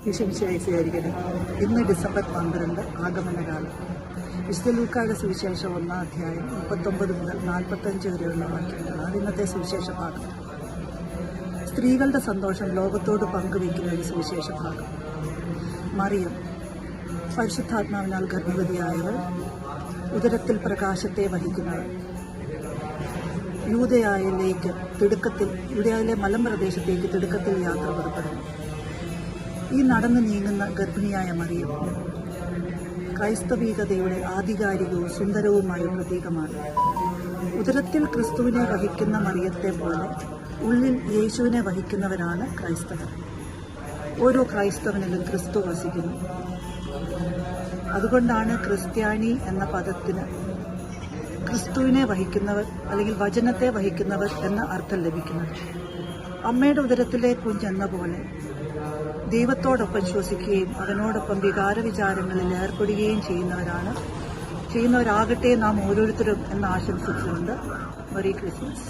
വിശേഷിയായിരിക്കട്ടെ. ഇന്ന് ഡിസംബർ 12 ആഗമനകാലം. വിശുദ്ധ ലൂക്കായുടെ സുവിശേഷം 1-ാം അധ്യായം 39 മുതൽ 45 വരെയുള്ള വാക്യങ്ങളാണ് ഇന്നത്തെ സുവിശേഷ ഭാഗം. സ്ത്രീകളുടെ സന്തോഷം ലോകത്തോട് പങ്കുവയ്ക്കുന്ന ഒരു സുവിശേഷ ഭാഗം. മറിയം പരിശുദ്ധാത്മാവിനാൽ ഗർഭവതിയായവൾ, ഉദരത്തിൽ പ്രകാശത്തെ വഹിക്കുന്നവൾ, യൂദയായിലെ മലമ്പ്രദേശത്തേക്ക് തിടുക്കത്തിൽ യാത്ര പുറപ്പെടുന്നു. ഈ നടന്നു നീങ്ങുന്ന ഗർഭിണിയായ മറിയം ക്രൈസ്തവീകതയുടെ ആധികാരികവും സുന്ദരവുമായ പ്രതീകമാണ്. ഉദരത്തിൽ ക്രിസ്തുവിനെ വഹിക്കുന്ന മറിയത്തെ പോലെ ഉള്ളിൽ യേശുവിനെ വഹിക്കുന്നവരാണ് ക്രൈസ്തവർ. ഓരോ ക്രൈസ്തവനിലും ക്രിസ്തു വസിക്കുന്നു. അതുകൊണ്ടാണ് ക്രിസ്ത്യാനി എന്ന പദത്തിന് ക്രിസ്തുവിനെ വഹിക്കുന്നവർ അല്ലെങ്കിൽ വചനത്തെ വഹിക്കുന്നവർ എന്ന അർത്ഥം ലഭിക്കുന്നത്. അമ്മയുടെ ഉദരത്തിലെ കുഞ്ഞെന്ന പോലെ ദൈവത്തോടൊപ്പം ശ്വസിക്കുകയും അവനോടൊപ്പം വികാരവിചാരങ്ങളിൽ ഏർപ്പെടുകയും ചെയ്യുന്നവരാകട്ടെ നാം ഓരോരുത്തരും എന്ന് ആശംസിച്ചുകൊണ്ട് മെറി ക്രിസ്മസ്.